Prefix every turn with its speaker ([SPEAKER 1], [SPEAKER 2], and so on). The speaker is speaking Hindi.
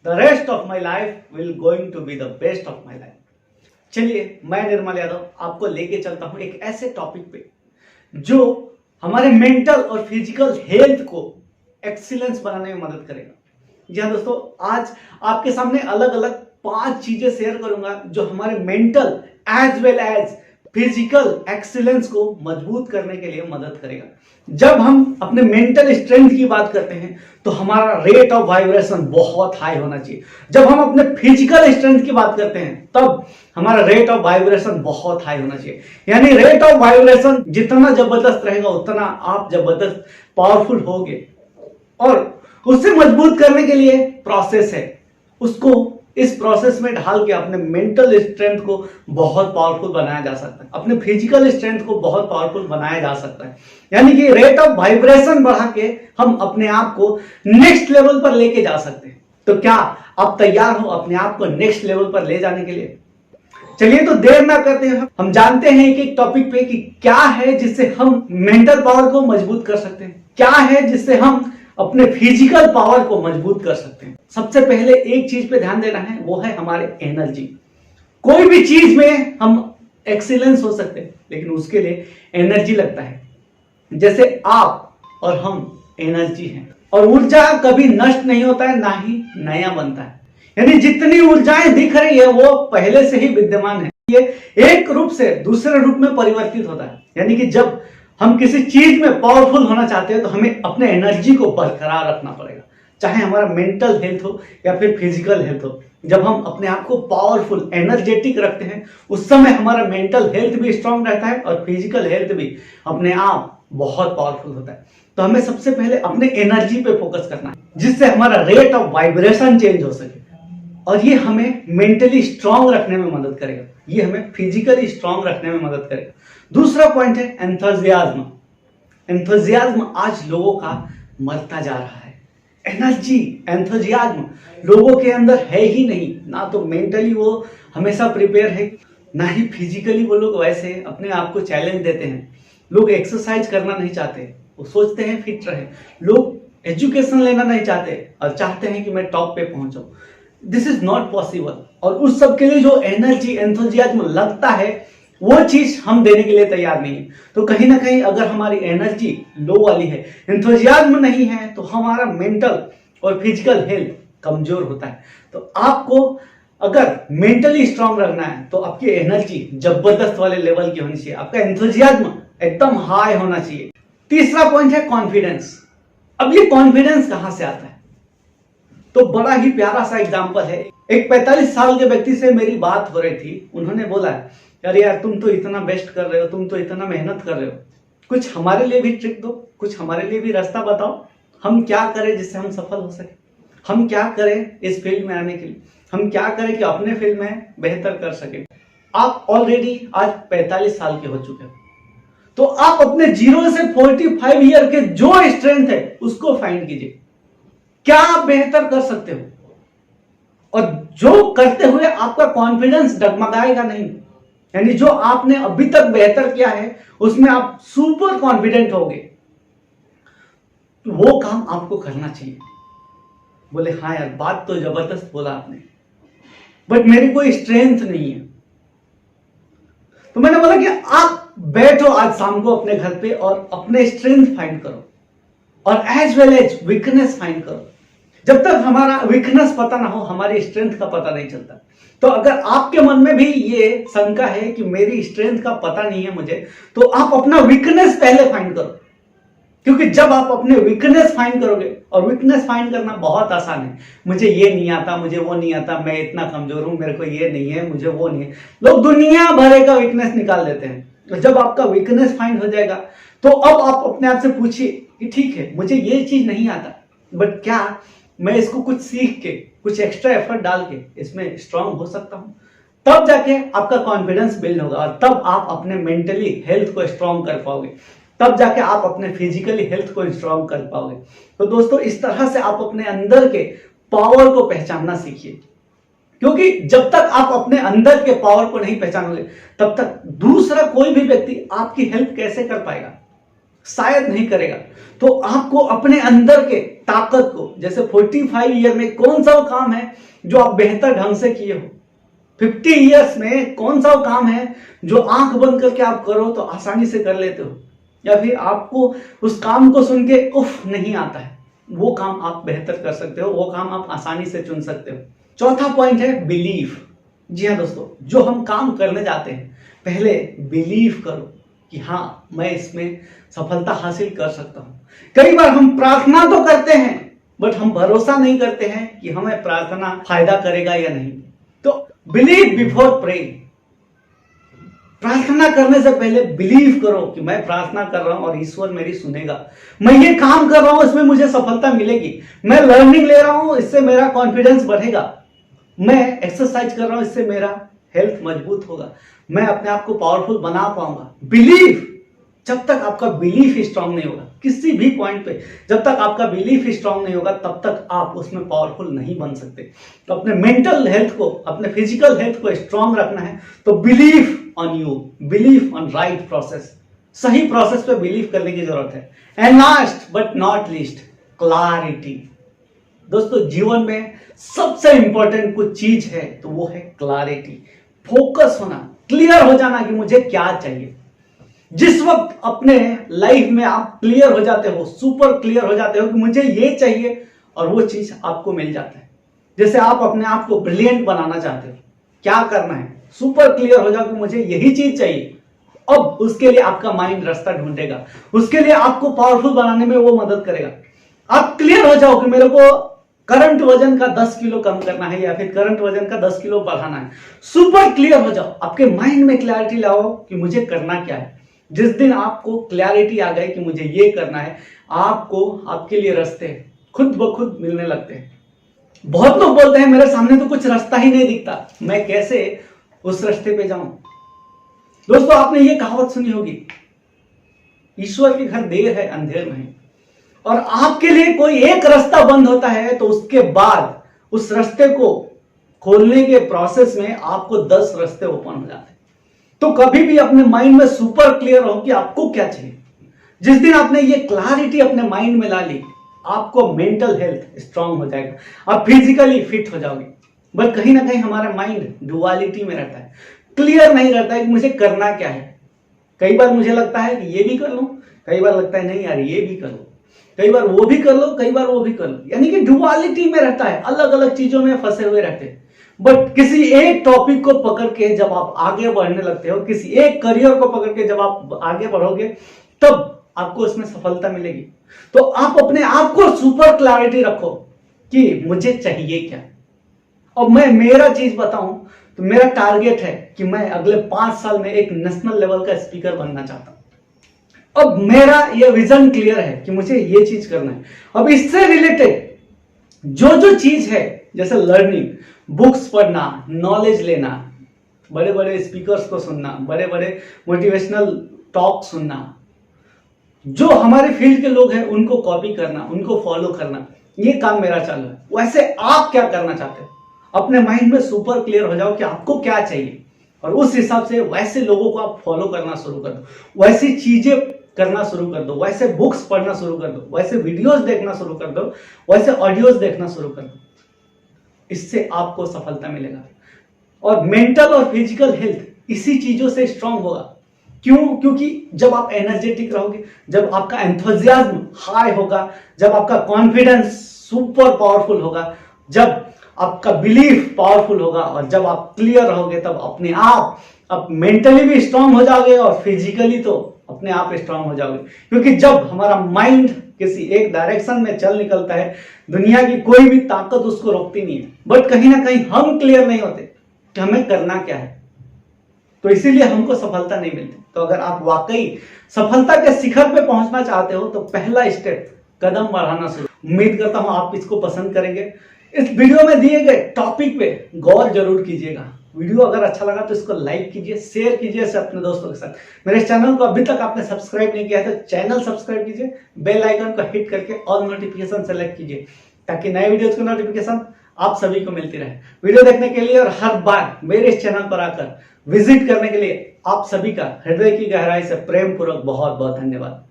[SPEAKER 1] The rest of my life will going to be the best of my life. चलिए, मैं निर्मल यादव आपको लेके चलता हूं एक ऐसे टॉपिक पे जो हमारे मेंटल और फिजिकल हेल्थ को एक्सीलेंस बनाने में मदद करेगा। जी हाँ दोस्तों, आज आपके सामने अलग अलग 5 चीजें शेयर करूंगा जो हमारे mental as well as physical excellence को मजबूत करने के लिए मदद करेगा। जब हम अपने मेंटल स्ट्रेंथ की बात करते हैं तो हमारा रेट ऑफ वाइब्रेशन बहुत हाई होना चाहिए। जब हम अपने फिजिकल स्ट्रेंथ की बात करते हैं तब हमारा रेट ऑफ वाइब्रेशन बहुत हाई होना चाहिए। यानी रेट ऑफ वाइब्रेशन जितना जबरदस्त रहेगा उतना आप जबरदस्त पावरफुल होगे। और उसे मजबूत करने के लिए प्रोसेस है, उसको इस प्रोसेस में ढाल के अपने मेंटल स्ट्रेंथ को बहुत पावरफुल बनाया जा सकता है, अपने फिजिकल स्ट्रेंथ को बहुत पावरफुल बनाया जा सकता है। यानी कि रेट ऑफ वाइब्रेशन बढ़ा के हम अपने आप को नेक्स्ट लेवल पर लेके जा सकते हैं। तो क्या आप तैयार हो अपने आप को नेक्स्ट लेवल पर ले जाने के लिए? चलिए तो देर ना करते हैं, हम जानते हैं एक एक टॉपिक पे कि क्या है जिससे हम मेंटल पावर को मजबूत कर सकते हैं, क्या है जिससे हम अपने फिजिकल पावर को मजबूत कर सकते हैं। सबसे पहले एक चीज पे ध्यान देना है, वो है हमारे एनर्जी। कोई भी चीज में हम एक्सीलेंस हो सकते हैं लेकिन उसके लिए एनर्जी लगता है। जैसे आप और हम एनर्जी हैं और ऊर्जा कभी नष्ट नहीं होता है, ना ही नया बनता है। यानी जितनी ऊर्जाएं दिख रही है वो पहले से ही विद्यमान है, ये एक रूप से दूसरे रूप में परिवर्तित होता है। यानी कि जब हम किसी चीज में पावरफुल होना चाहते हैं तो हमें अपने एनर्जी को बरकरार रखना पड़ेगा, चाहे हमारा मेंटल हेल्थ हो या फिर फिजिकल हेल्थ हो। जब हम अपने आप को पावरफुल एनर्जेटिक रखते हैं उस समय हमारा मेंटल हेल्थ भी स्ट्रांग रहता है और फिजिकल हेल्थ भी अपने आप बहुत पावरफुल होता है। तो हमें सबसे पहले अपने एनर्जी पे फोकस करना है जिससे हमारा रेट ऑफ वाइब्रेशन चेंज हो सके और ये हमें मेंटली स्ट्रांग रखने में मदद करेगा, ये हमें फिजिकली स्ट्रांग रखने में मदद करेगा। दूसरा पॉइंट है एंथुसियाज्म। एंथुसियाज्म आज लोगों का मरता जा रहा है। एनर्जी, एंथुसियाज्म लोगों के अंदर है ही नहीं। ना तो मेंटली वो हमेशा प्रिपेयर है, ना ही फिजिकली वो लोग वैसे अपने आप को चैलेंज देते हैं। लोग एक्सरसाइज करना नहीं चाहते, वो सोचते हैं फिट रहे। लोग एजुकेशन लेना नहीं चाहते और चाहते हैं कि मैं टॉप पे पहुंचाऊं। This is not possible. और उस सब के लिए जो एनर्जी, एंथुसियाज्म लगता है वो चीज हम देने के लिए तैयार नहीं है। तो कहीं ना कहीं अगर हमारी एनर्जी लो वाली है, एंथुसियाज्म नहीं है, तो हमारा मेंटल और फिजिकल हेल्थ कमजोर होता है। तो आपको अगर मेंटली स्ट्रांग रहना है तो आपकी एनर्जी जबरदस्त वाले लेवल की होनी चाहिए, आपका एंथुसियाज्म एकदम हाई होना चाहिए। तीसरा पॉइंट है कॉन्फिडेंस। अब ये कॉन्फिडेंस कहां से आता है? तो बड़ा ही प्यारा सा एग्जांपल है। एक 45 साल के व्यक्ति से मेरी बात हो रही थी। उन्होंने बोला, अरे यार तुम तो इतना बेस्ट कर रहे हो, तुम तो इतना मेहनत कर रहे हो, कुछ हमारे लिए भी ट्रिक दो, कुछ हमारे लिए भी रास्ता बताओ। हम क्या करें जिससे हम सफल हो सके, हम क्या करें इस फील्ड में आने के लिए, हम क्या करें कि अपने फील्ड में बेहतर कर सके। आप ऑलरेडी आज 45 साल के हो चुके हो, तो आप अपने 0 से 45 ईयर के जो स्ट्रेंथ है उसको फाइंड कीजिए। क्या आप बेहतर कर सकते हो और जो करते हुए आपका कॉन्फिडेंस डगमगाएगा नहीं। यानी जो आपने अभी तक बेहतर किया है उसमें आप सुपर कॉन्फिडेंट होगे, तो वो काम आपको करना चाहिए। बोले हाँ यार, बात तो जबरदस्त बोला आपने, बट मेरी कोई स्ट्रेंथ नहीं है। तो मैंने बोला कि आप बैठो आज शाम को अपने घर पे और अपने स्ट्रेंथ फाइंड करो और as well as weakness find करो। जब तक हमारा वीकनेस पता ना हो हमारी स्ट्रेंथ का पता नहीं चलता। तो अगर आपके मन में भी ये शंका है कि मेरी स्ट्रेंथ का पता नहीं है मुझे, तो आप अपना वीकनेस पहले फाइंड करो। क्योंकि जब आप अपने वीकनेस फाइंड करोगे, और वीकनेस फाइंड करना बहुत आसान है, मुझे ये नहीं आता, मुझे वो नहीं आता, मैं इतना कमजोर हूं, मेरे को ये नहीं है, मुझे वो नहीं है, लोग दुनिया भर का वीकनेस निकाल देते हैं। तो जब आपका वीकनेस फाइंड हो जाएगा तो अब आप अपने आप से पूछिए कि ठीक है मुझे ये चीज नहीं आता, बट क्या मैं इसको कुछ सीख के, कुछ एक्स्ट्रा एफर्ट डाल के इसमें स्ट्रांग हो सकता हूं? तब जाके आपका कॉन्फिडेंस बिल्ड होगा और तब आप अपने मेंटली हेल्थ को स्ट्रांग कर पाओगे, तब जाके आप अपने फिजिकली हेल्थ को स्ट्रांग कर पाओगे। तो दोस्तों, इस तरह से आप अपने अंदर के पावर को पहचानना सीखिए, क्योंकि जब तक आप अपने अंदर के पावर को नहीं पहचानोगे तब तक दूसरा कोई भी व्यक्ति आपकी हेल्प कैसे कर पाएगा। शायद नहीं करेगा। तो आपको अपने अंदर के ताकत को, जैसे 45 ईयर में कौन सा वो काम है जो आप बेहतर ढंग से किए हो, 50 ईयर्स में कौन सा वो काम है जो आंख बंद करके आप करो तो आसानी से कर लेते हो, या फिर आपको उस काम को सुन के उफ नहीं आता है, वो काम आप बेहतर कर सकते हो, वो काम आप आसानी से चुन सकते हो। चौथा पॉइंट है बिलीफ। जी हाँ दोस्तों, जो हम काम करने जाते हैं पहले बिलीव करो कि हाँ मैं इसमें सफलता हासिल कर सकता हूं। कई बार हम प्रार्थना तो करते हैं बट हम भरोसा नहीं करते हैं कि हमें प्रार्थना फायदा करेगा या नहीं। तो बिलीव बिफोर प्रेइंग। प्रार्थना करने से पहले बिलीव करो कि मैं प्रार्थना कर रहा हूं और ईश्वर मेरी सुनेगा, मैं ये काम कर रहा हूं इसमें मुझे सफलता मिलेगी, मैं लर्निंग ले रहा हूं इससे मेरा कॉन्फिडेंस बढ़ेगा, मैं एक्सरसाइज कर रहा हूं इससे मेरा हेल्थ मजबूत होगा, मैं अपने आप को पावरफुल बना पाऊंगा। बिलीव। जब तक आपका बिलीफ स्ट्रांग नहीं होगा किसी भी पॉइंट पे, जब तक आपका बिलीफ स्ट्रांग नहीं होगा तब तक आप उसमें पावरफुल नहीं बन सकते। तो अपने मेंटल हेल्थ को, अपने फिजिकल हेल्थ को स्ट्रांग रखना है तो believe on you, believe on right process. सही प्रोसेस पे बिलीव करने की जरूरत है। And last but not least, clarity. दोस्तों जीवन में सबसे इंपॉर्टेंट कुछ चीज है तो वो है क्लैरिटी। फोकस होना, क्लियर हो जाना कि मुझे क्या चाहिए। जिस वक्त अपने लाइफ में आप क्लियर हो जाते हो, सुपर क्लियर हो जाते हो कि मुझे ये चाहिए और वो चीज आपको मिल जाता है। जैसे आप अपने आप को ब्रिलियंट बनाना चाहते हो, क्या करना है, सुपर क्लियर हो जाओ कि मुझे यही चीज चाहिए। अब उसके लिए आपका माइंड रास्ता ढूंढेगा, उसके लिए आपको पावरफुल बनाने में वो मदद करेगा। आप क्लियर हो जाओ कि मेरे को करंट वजन का 10 किलो कम करना है या फिर करंट वजन का 10 किलो बढ़ाना है। सुपर क्लियर हो जाओ, आपके माइंड में क्लैरिटी लाओ कि मुझे करना क्या है। जिस दिन आपको क्लैरिटी आ गई कि मुझे ये करना है, आपको आपके लिए रास्ते खुद ब खुद मिलने लगते हैं। बहुत लोग बोलते हैं मेरे सामने तो कुछ रास्ता ही नहीं दिखता, मैं कैसे उस रास्ते पे जाऊं। दोस्तों आपने ये कहावत सुनी होगी, ईश्वर के घर देर है अंधेर नहीं। और आपके लिए कोई एक रास्ता बंद होता है तो उसके बाद उस रास्ते को खोलने के प्रोसेस में आपको 10 रास्ते ओपन हो जाते हैं। तो कभी भी अपने माइंड में सुपर क्लियर हो कि आपको क्या चाहिए। जिस दिन आपने ये क्लैरिटी अपने माइंड में ला ली, आपको मेंटल हेल्थ स्ट्रांग हो जाएगा, आप फिजिकली फिट हो जाओगे। बट कहीं ना कहीं हमारा माइंड डुअलिटी में रहता है, क्लियर नहीं रहता है कि मुझे करना क्या है। कई बार मुझे लगता है कि ये भी कर लूं, कई बार लगता है नहीं यार ये भी कर लो, कई बार वो भी कर लो, कई बार वो भी कर लो। यानी कि डुअलिटी में रहता है, अलग अलग चीजों में फंसे हुए रहते हैं। बट किसी एक टॉपिक को पकड़ के जब आप आगे बढ़ने लगते हो, किसी एक करियर को पकड़ के जब आप आगे बढ़ोगे, तब आपको उसमें सफलता मिलेगी। तो आप अपने आप को सुपर क्लैरिटी रखो कि मुझे चाहिए क्या। अब मैं मेरा चीज बताऊं तो मेरा टारगेट है कि मैं अगले 5 साल में एक नेशनल लेवल का स्पीकर बनना चाहता हूं। अब मेरा ये विजन क्लियर है कि मुझे ये चीज करना है। अब इससे रिलेटेड जो जो चीज है, जैसे लर्निंग, बुक्स पढ़ना, नॉलेज लेना, बड़े बड़े स्पीकर्स को सुनना, बड़े बड़े मोटिवेशनल टॉक सुनना, जो हमारे फील्ड के लोग हैं उनको कॉपी करना, उनको फॉलो करना, ये काम मेरा चालू है। वैसे आप क्या करना चाहते हो? अपने माइंड में सुपर क्लियर हो जाओ कि आपको क्या चाहिए और उस हिसाब से वैसे लोगों को आप फॉलो करना शुरू कर दो, वैसी चीजें करना शुरू कर दो, वैसे बुक्स पढ़ना शुरू कर दो, वैसे वीडियोस देखना शुरू कर दो, वैसे ऑडियोज देखना शुरू कर दो। इससे आपको सफलता मिलेगा। और मेंटल और फिजिकल हेल्थ इसी चीजों से स्ट्रांग होगा। क्यों? क्योंकि जब आप एनर्जेटिक रहोगे, जब आपका एंथुसियाज्म हाई होगा, जब आपका कॉन्फिडेंस सुपर पावरफुल होगा, जब आपका बिलीफ पावरफुल होगा और जब आप क्लियर रहोगे, तब अपने आप मेंटली भी स्ट्रांग हो जाओगे और फिजिकली तो अपने आप स्ट्रांग हो जाओगे। क्योंकि जब हमारा माइंड किसी एक डायरेक्शन में चल निकलता है, दुनिया की कोई भी ताकत उसको रोकती नहीं है। बट कहीं ना कहीं हम क्लियर नहीं होते कि हमें करना क्या है, तो इसीलिए हमको सफलता नहीं मिलती। तो अगर आप वाकई सफलता के शिखर पे पहुंचना चाहते हो तो पहला स्टेप कदम बढ़ाना शुरू। उम्मीद करता हूं आप इसको पसंद करेंगे। इस वीडियो में दिए गए टॉपिक पे गौर जरूर कीजिएगा। वीडियो अगर अच्छा लगा तो इसको लाइक कीजिए, शेयर कीजिए इसे अपने दोस्तों के साथ। मेरे चैनल को अभी तक आपने सब्सक्राइब नहीं किया है तो चैनल सब्सक्राइब कीजिए, बेल आइकन को हिट करके ऑल नोटिफिकेशन सेलेक्ट कीजिए ताकि नए वीडियोस की नोटिफिकेशन आप सभी को मिलती रहे। वीडियो देखने के लिए और हर बार मेरे इस चैनल पर आकर विजिट करने के लिए आप सभी का हृदय की गहराई से प्रेम पूर्वक बहुत बहुत धन्यवाद।